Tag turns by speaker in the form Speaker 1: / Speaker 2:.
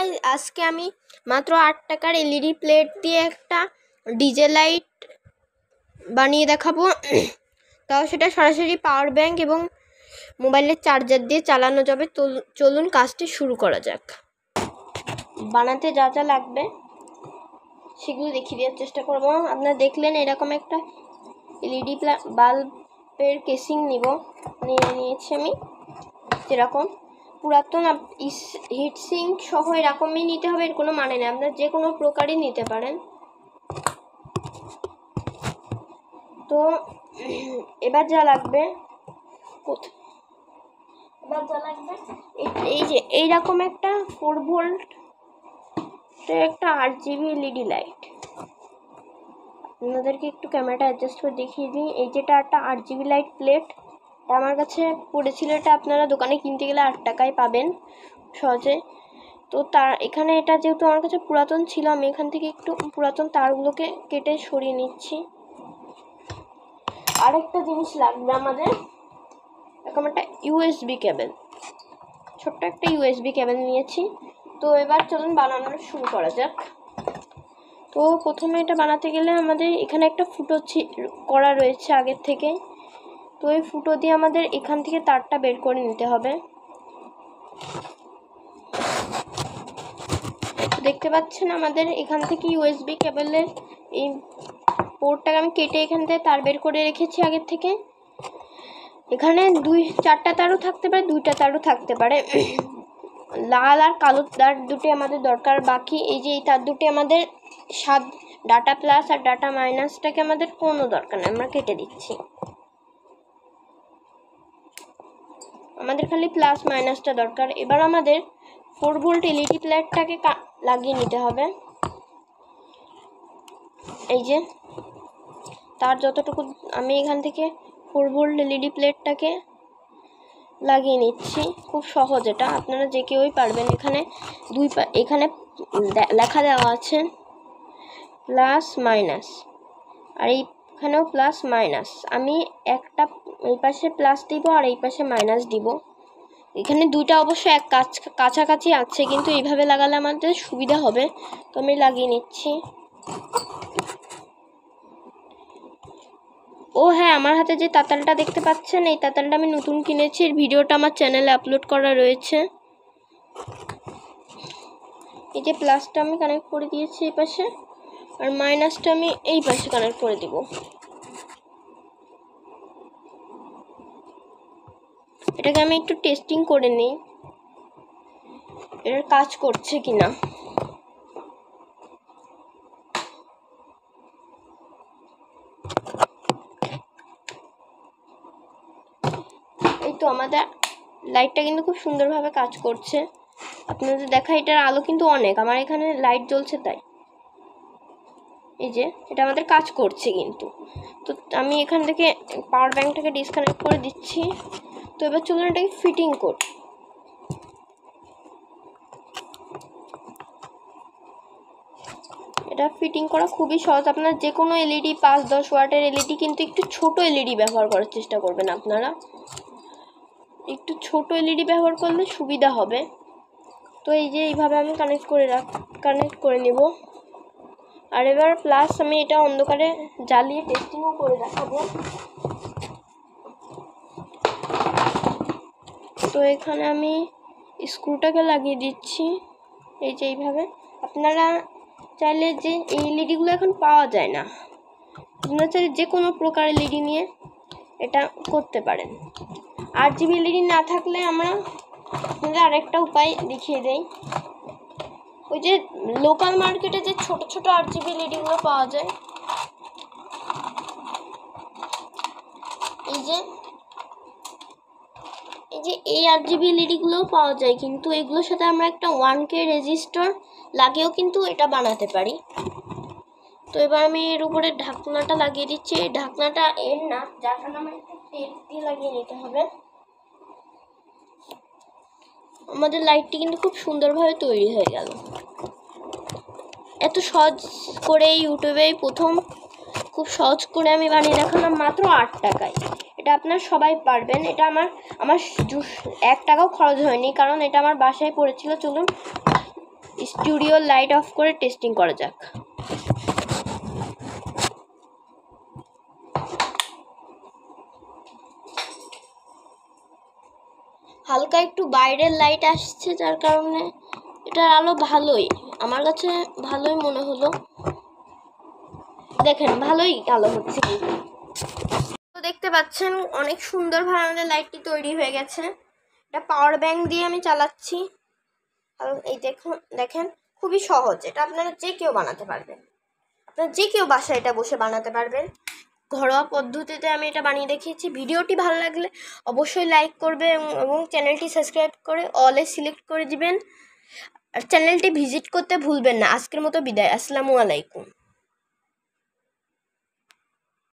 Speaker 1: Guys, আজকে আমি মাত্র 8 টাকার এলইডি প্লেট দিয়ে একটা ডিজে লাইট বানিয়ে দেখাবো। তাও সেটা সরাসরি পাওয়ার ব্যাংক এবং মোবাইলের চার্জার দিয়ে চালানো যাবে। চলুন কাজটি শুরু করা যাক। বানাতে যা যা লাগবে সেগুলো দেখিয়ে দেওয়ার চেষ্টা করব। আপনারা দেখলেন এরকম একটা এলইডি বাল্বের কেসিং নিয়েছি আমি। যেরকম পুরাতন হিটসিঙ্ক সহ এরকমই নিতে হবে, এর কোনো মানে নেই, আপনারা যে কোনো প্রকারই নিতে পারেন। তো এবার যা লাগবে এই যে এইরকম একটা 4 ভোল্ট একটা RGB এলইডি লাইট। আপনাদেরকে একটু ক্যামেরাটা অ্যাডজাস্ট করে দেখিয়ে দিই। এই যেটা একটা RGB লাইট প্লেট, আমার কাছে পড়েছিল, এটা আপনারা দোকানে কিনতে গেলে 8 টাকায় পাবেন সহজে। তো এখানে এটা যেহেতু আমার কাছে পুরাতন ছিল, আমি এখান থেকে একটু পুরাতন তারগুলোকে কেটে সরিয়ে নিচ্ছি। আরেকটা জিনিস লাগবে আমাদের, এরকম একটা USB কেবল, ছোট্ট একটা USB কেবল নিয়েছি। তো এবার চলুন বানানো শুরু করা যাক। তো প্রথমে এটা বানাতে গেলে আমাদের এখানে একটা ফুটো করা রয়েছে আগের থেকে। তো এই ফুটো দিয়ে আমাদের এখান থেকে তারটা বের করে নিতে হবে। দেখতে পাচ্ছেন আমাদের এখান থেকে USB কেবলের এই পোর্টটাকে আমি কেটে এখান থেকে তার বের করে রেখেছি আগের থেকে। এখানে 4টা তারও থাকতে পারে, 2টা তারও থাকতে পারে। লাল আর কালো তার দুটি আমাদের দরকার। বাকি এই যে এই তার দুটি আমাদের ডাটা প্লাস আর ডাটা মাইনাসটাকে আমাদের কোনো দরকার নেই, আমরা কেটে দিচ্ছি। আমাদের খালি প্লাস মাইনাসটা দরকার। এবার আমাদের 4 ভোল্ট এলইডি প্লেটটাকে লাগিয়ে নিতে হবে। এই যে তার যতটুকু আমি এখান থেকে 4 ভোল্ট এলইডি প্লেটটাকে লাগিয়ে নিচ্ছি। খুব সহজ, এটা আপনারা যে কেউই পারবেন। এখানে লেখা দেওয়া আছে প্লাস মাইনাস, আর এইখানেও প্লাস মাইনাস। আমি একটা এই পাশে প্লাস দিব আর এই পাশে মাইনাস দিব। এখানে দুইটা অবশ্য কাছাকাছি আছে, কিন্তু এইভাবে লাগালে আমাদের সুবিধা হবে। তো আমি লাগিয়ে নিচ্ছি। ও হ্যাঁ, আমার হাতে যে তাতালটা দেখতে পাচ্ছেন, এই তাতালটা আমি নতুন কিনেছি। এর ভিডিওটা আমার চ্যানেলে আপলোড করা রয়েছে। এই যে প্লাসটা আমি কানেক্ট করে দিয়েছি এই পাশে, আর মাইনাসটা আমি এই পাশে কানেক্ট করে দিব। এটাকে আমি একটু টেস্টিং করে নিই এর কাজ করছে কিনা। এই তো আমাদের লাইটটা কিন্তু খুব সুন্দরভাবে কাজ করছে। আপনাদের দেখা, এটার আলো কিন্তু অনেক, আমার এখানে লাইট জ্বলছে তাই। এই যে এটা আমাদের কাজ করছে কিন্তু। তো আমি এখান থেকে পাওয়ার ব্যাংকটাকে ডিসকানেক্ট করে দিচ্ছি। তো এবার চলুন এটাকে ফিটিং করি। এটা ফিটিং করা খুবই সহজ। আপনারা যে কোনো এলইডি 5-10 ওয়াটের এলইডি, কিন্তু একটু ছোট এলইডি ব্যবহার করার চেষ্টা করবেন। আপনারা একটু ছোট এলইডি ব্যবহার করলে সুবিধা হবে। তো এই যে এইভাবে আমি কানেক্ট করে নেব। আর এবার প্লাস আমি এটা অন্ধকারে জ্বালিয়ে টেস্টিংও করে দেখাবো। তো এখানে আমি স্ক্রুটাকে লাগিয়ে দিচ্ছি এই যে এইভাবে। আপনারা চাইলে, যে এই এলইডিগুলো এখন পাওয়া যায় না, আপনারা চাইলে যে কোনো প্রকার এলইডি নিয়ে এটা করতে পারেন। RGB এলইডি না থাকলে আমরা আরেকটা উপায় দেখিয়ে দেই। ওই যে লোকাল মার্কেটে যে ছোট ছোট RGB এলইডিগুলো পাওয়া যায়, এই যে এই RGB এলইডিগুলোও পাওয়া যায়, কিন্তু এগুলোর সাথে আমরা একটা 1K রেজিস্টর লাগিয়েও কিন্তু এটা বানাতে পারি। তো এবার আমি এর উপরে ঢাকনাটা লাগিয়ে দিচ্ছি। এই ঢাকনাটা এর না, যার কারণে আমার একটা টেপ দিয়ে লাগিয়ে নিতে হবে। আমাদের লাইটটি কিন্তু খুব সুন্দরভাবে তৈরি হয়ে গেল। এত সহজ করে ইউটিউবে প্রথম খুব সহজ করে আমি বানিয়ে দেখালাম মাত্র 8 টাকায়। এটা আপনারা সবাই পারবেন। এটা আমার 1 টাকাও খরচ হয়নি, কারণ এটা আমার বাসায় পড়েছিল। চলুন স্টুডিওর লাইট অফ করে টেস্টিং করা যাক। হালকা একটু বাইরের লাইট আসছে, যার কারণে এটার আলো ভালোই, আমার কাছে ভালোই মনে হলো। দেখেন ভালোই আলো হচ্ছে। তো দেখতে পাচ্ছেন অনেক সুন্দরভাবে আমাদের লাইটটি তৈরি হয়ে গেছে। এটা পাওয়ার ব্যাংক দিয়ে আমি চালাচ্ছি। এই দেখেন খুবই সহজ, এটা আপনারা যে কেউ বানাতে পারবেন, আপনারা যে কেউ বাসায় এটা বসে বানাতে পারবেন। ঘরোয়া পদ্ধতিতে আমি এটা বানিয়ে দেখিয়েছি। ভিডিওটি ভালো লাগলে অবশ্যই লাইক করবে এবং চ্যানেলটি সাবস্ক্রাইব করে অলে সিলেক্ট করে দিবেন। আর চ্যানেলটি ভিজিট করতে ভুলবেন না। আজকের মতো বিদায়। আসসালামু আলাইকুম।